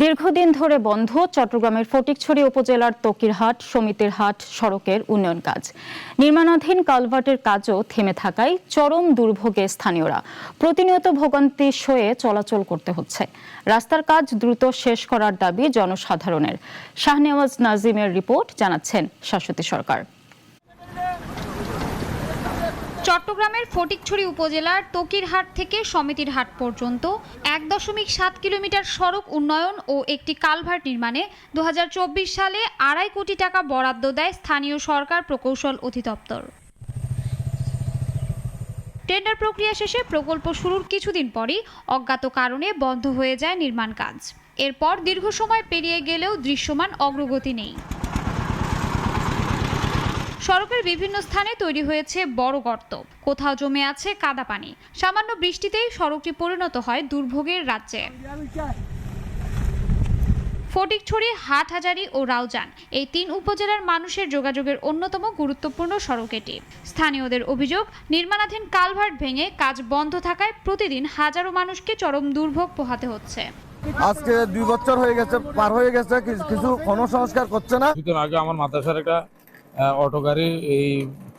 দীর্ঘদিন ধরে বন্ধ চট্টগ্রামের ফটিকছড়ি উপজেলার তকিরহাট সমিতির হাট সড়কের উন্নয়ন কাজ। নির্মাণাধীন কালভার্টের কাজও থেমে থাকায় চরম দুর্ভোগে স্থানীয়রা। প্রতিনিয়ত ভোগান্তি সয়ে চলাচল করতে হচ্ছে। রাস্তার কাজ দ্রুত শেষ করার দাবি জনসাধারণের। শাহনেওয়াজ নাজিমের রিপোর্ট, জানাচ্ছেন শাশ্বতী সরকার। চট্টগ্রামের ফটিকছড়ি উপজেলার তকিরহাট থেকে সমিতির হাট পর্যন্ত ১.৭ কিলোমিটার সড়ক উন্নয়ন ও একটি কালভার্ট নির্মাণে ২০২৪ সালে ২.৫ কোটি টাকা বরাদ্দ দেয় স্থানীয় সরকার প্রকৌশল অধিদপ্তর। টেন্ডার প্রক্রিয়া শেষে প্রকল্প শুরুর কিছুদিন পরই অজ্ঞাত কারণে বন্ধ হয়ে যায় নির্মাণ কাজ। এরপর দীর্ঘ সময় পেরিয়ে গেলেও দৃশ্যমান অগ্রগতি নেই। সড়কের বিভিন্ন স্থানে তৈরি হয়েছে বড় গর্ত, কোথাও জমে আছে কাদা পানি। সামান্য বৃষ্টিতেই সড়কটি পরিণত হয় দুর্ভোগের রাজ্যে। ফটিকছড়ি, হাটহাজারী ও রাউজান এই ৩ উপজেলার মানুষের যোগাযোগের অন্যতম গুরুত্বপূর্ণ সড়ক এটি। স্থানীয়দের অভিযোগ, নির্মাণাধীন কালভার্ট ভেঙে কাজ বন্ধ থাকায় প্রতিদিন হাজারো মানুষকে চরম দুর্ভোগ পোহাতে হচ্ছে। আজকে 2 বছর হয়ে গেছে, পার হয়ে গেছে, কিছু কোনো সংস্কার করছে না। কিছুদিন আগে আমার মাদ্রাসার একটা অটো গাড়ি এই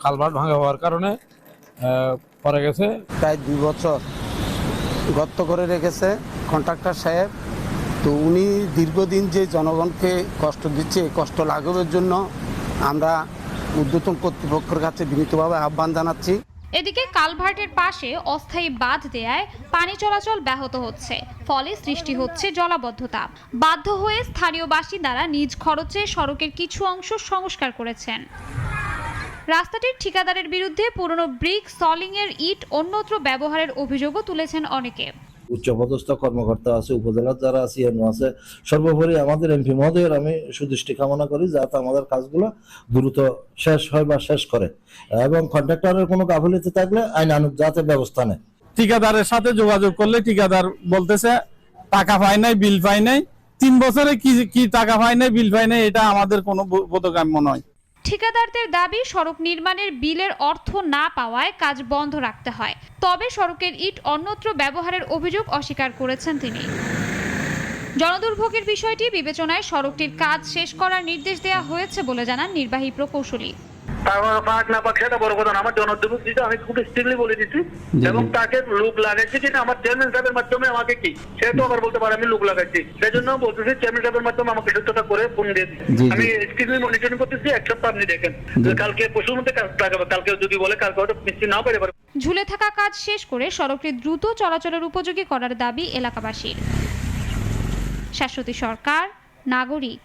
কালভার্ট ভাঙা হওয়ার কারণে পড়ে গেছে। প্রায় 2 বছর গর্ত করে রেখেছে কন্ট্রাক্টর সাহেব। তো উনি দীর্ঘদিন যে জনগণকে কষ্ট দিচ্ছে, কষ্ট লাঘবের জন্য আমরা ঊর্ধ্বতন কর্তৃপক্ষের কাছে বিনীতভাবে আহ্বান জানাচ্ছি। এদিকে কালভার্টের পাশে অস্থায়ী বাঁধ দেয়ায় পানি চলাচল ব্যাহত হচ্ছে, ফলে সৃষ্টি হচ্ছে জলাবদ্ধতা। বাধ্য হয়ে স্থানীয় বাসিন্দারা নিজ খরচে সড়কের কিছু অংশ সংস্কার করেছেন। রাস্তাটির ঠিকাদারের বিরুদ্ধে পুরনো ব্রিক, সলিংয়ের ইট অন্যত্র ব্যবহারের অভিযোগও তুলেছেন অনেকে। উচ্চপদস্থ কর্মকর্তা আছে, উপজেলার যারা আছে, আছে, সর্বোপরি আমাদের এমপি মহোদয়ের আমি সুদৃষ্টি কামনা করি যাতে আমাদের কাজগুলো দ্রুত শেষ হয় বা শেষ করে, এবং কন্ট্রাক্টরের কোনো গাফিলতি থাকলে আইনানুগ যাতে ব্যবস্থা নেয়। ঠিকাদারের সাথে যোগাযোগ করলে ঠিকাদার বলতেছে টাকা পায় নাই, বিল পায় নাই। 3 বছরে কি টাকা পায় নাই, বিল পায় নাই, এটা আমাদের কোনো বোধগম্য নয়। ঠিকাদারদের দাবি, সড়ক নির্মাণের বিলের অর্থ না পাওয়ায় কাজ বন্ধ রাখতে হয়। তবে সড়কের ইট অন্যত্র ব্যবহারের অভিযোগ অস্বীকার করেছেন তিনি। জনদুর্ভোগের বিষয়টি বিবেচনায় সড়কটির কাজ শেষ করার নির্দেশ দেওয়া হয়েছে বলে জানান নির্বাহী প্রকৌশলী। সেটা বড় কথা না, আমার জনদুর্ভোগ দিতে আমি খুব স্ট্রিক্টলি বলে দিচ্ছি, এবং তাকে লোক লাগাইছি কিনা আমার চেয়ারম্যান সাহেবের মাধ্যমে আমাকে কি সে তো আবার বলতে পারে আমি লোক লাগাইছি, সেই জন্য বলতেছি চেয়ারম্যান সাহেবের মাধ্যমে আমাকে সত্যতা করে ফোন দিয়ে দিচ্ছি। আমি স্ট্রিক্টলি মনিটরিং করতেছি। 1 সপ্তাহ আপনি দেখেন, কালকে পরশুর মধ্যে কাজ লাগাবে, কালকে যদি বলে কালকে হয়তো মিস্ত্রি নাও পেরে পারে। ঝুলে থাকা কাজ শেষ করে সড়কটি দ্রুত চলাচলের উপযোগী করার দাবি এলাকাবাসীর। শাশ্বতী সরকার, নাগরিক।